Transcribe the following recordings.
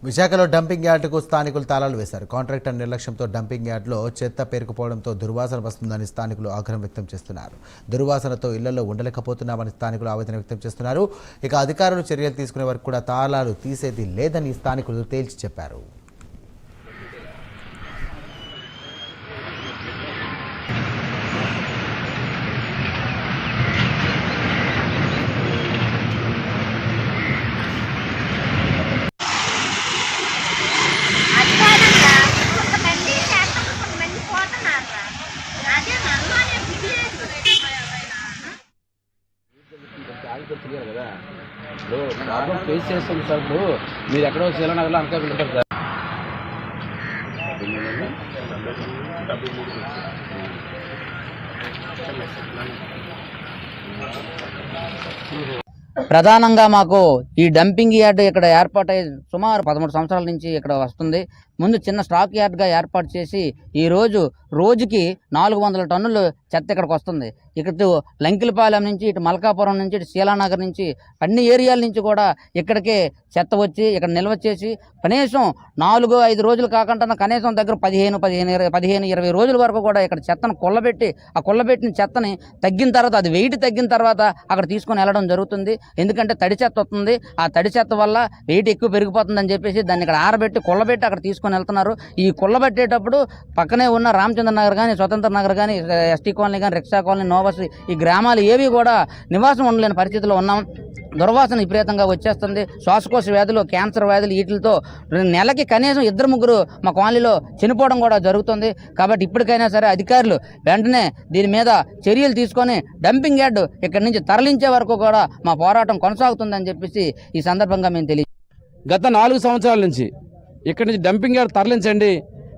విశాఖలో డంపింగ్ యార్డుకు స్థానికులు తాళాలు వేశారు. కాంట్రాక్టర్ నిర్లక్ష్యంతో డంపింగ్ యార్డులో చెత్త పేరుకుపోవడంతో దుర్వాసన వస్తుందని స్థానికులు ఆగ్రహం వ్యక్తం చేస్తున్నారు. దుర్వాసనతో ఇళ్లలో ఉండలేకపోతున్నామని స్థానికులు ఆవేదన వ్యక్తం చేస్తున్నారు. ఇక అధికారులు చర్యలు తీసుకునే వరకు కూడా తాళాలు తీసేది లేదని స్థానికులు తేల్చి చెప్పారు. కదా ప్రాబ్లం ఫేస్ చేస్తుంది సార్. ఇప్పుడు మీరు ఎక్కడో శీలనగర్లో అనకాపల్లి ఉంటారు సార్. ప్రధానంగా మాకు ఈ డంపింగ్ యార్డ్ ఇక్కడ ఏర్పాటై సుమారు 13 సంవత్సరాల నుంచి ఇక్కడ వస్తుంది. ముందు చిన్న స్టాక్ యార్డ్గా ఏర్పాటు చేసి రోజుకి 400 టన్నులు చెత్త ఇక్కడికి వస్తుంది. ఇటు లంకిలపాలెం నుంచి, ఇటు మల్కాపురం నుంచి, ఇటు శీలానగర్ నుంచి, అన్ని ఏరియాల నుంచి కూడా ఇక్కడికే చెత్త వచ్చి ఇక్కడ నిల్వ చేసి కనీసం 4-5 రోజులు కాకుండా కనీసం దగ్గర 15-20 రోజుల వరకు కూడా ఇక్కడ చెత్తను కొల్లబెట్టి, ఆ కొల్లబెట్టిన చెత్తని తగ్గిన తర్వాత, అది వెయిట్ తగ్గిన తర్వాత అక్కడ తీసుకొని వెళ్ళడం జరుగుతుంది. ఎందుకంటే తడి చెత్త వస్తుంది, ఆ తడి చెత్త వల్ల వెయిట్ ఎక్కువ పెరిగిపోతుందని చెప్పేసి దాన్ని ఇక్కడ ఆరబెట్టి కొల్లబెట్టి అక్కడ తీసుకొని వెళ్తున్నారు. ఈ కొల్లబెట్టేటప్పుడు పక్కనే ఉన్న రామచంద్ర నగర్ కానీ, స్వతంత్ర నగర్ కానీ, ఎస్టీ కాలనీ కానీ, రిక్షా కాలనీ, నోబస్, ఈ గ్రామాలు ఏవి కూడా నివాసం ఉండలేని పరిస్థితిలో ఉన్నాం. దుర్వాసన విపరీతంగా వచ్చేస్తుంది. శ్వాసకోశ వ్యాధులు, క్యాన్సర్ వ్యాధులు, వీటితో నెలకి కనీసం 2-3 మా కాలనీలో చనిపోవడం కూడా జరుగుతుంది. కాబట్టి ఇప్పటికైనా సరే అధికారులు వెంటనే దీని మీద చర్యలు తీసుకొని డంపింగ్ యార్డ్ ఇక్కడి నుంచి తరలించే వరకు కూడా మా పోరాటం కొనసాగుతుందని చెప్పేసి ఈ సందర్భంగా మేము గత 4 సంవత్సరాల నుంచి ఇక్కడి నుంచి డంపింగ్ యార్డ్ తరలించండి,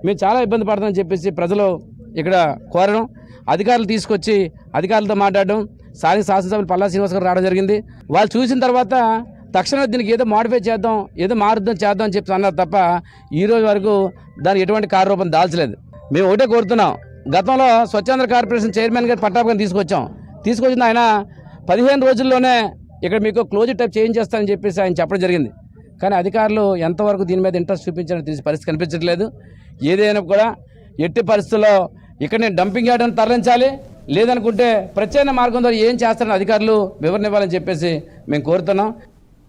మేము చాలా ఇబ్బంది పడతామని చెప్పేసి ప్రజలు ఇక్కడ కోరడం, అధికారులు తీసుకొచ్చి అధికారులతో మాట్లాడడం, స్థానిక శాసనసభ్యులు పల్లా శ్రీనివాస్ గారు రావడం జరిగింది. వాళ్ళు చూసిన తర్వాత తక్షణమే దీనికి ఏదో మాడిఫై చేద్దాం, ఏదో మారుద్దాం చేద్దాం అని చెప్పి అన్నారు తప్ప ఈరోజు వరకు దానికి ఎటువంటి కార్యరూపం దాల్చలేదు. మేము ఒకటే కోరుతున్నాం, గతంలో స్వచ్ఛంద్ర కార్పొరేషన్ చైర్మన్ గారు పట్టాభి గారిని తీసుకొచ్చిన ఆయన 15 రోజుల్లోనే ఇక్కడ మీకు క్లోజ్ టైప్ చేయించేస్తానని చెప్పేసి ఆయన చెప్పడం జరిగింది. కానీ అధికారులు ఎంతవరకు దీని మీద ఇంట్రెస్ట్ చూపించాలని తెలిసి పరిస్థితి కనిపించట్లేదు. ఏదైనా కూడా ఎట్టి పరిస్థితుల్లో ఇక్కడ డంపింగ్ యార్డ్ని తరలించాలి, లేదనుకుంటే ప్రత్యేక మార్గం ద్వారా ఏం చేస్తారని అధికారులు వివరణ ఇవ్వాలని చెప్పేసి మేము కోరుతున్నాం.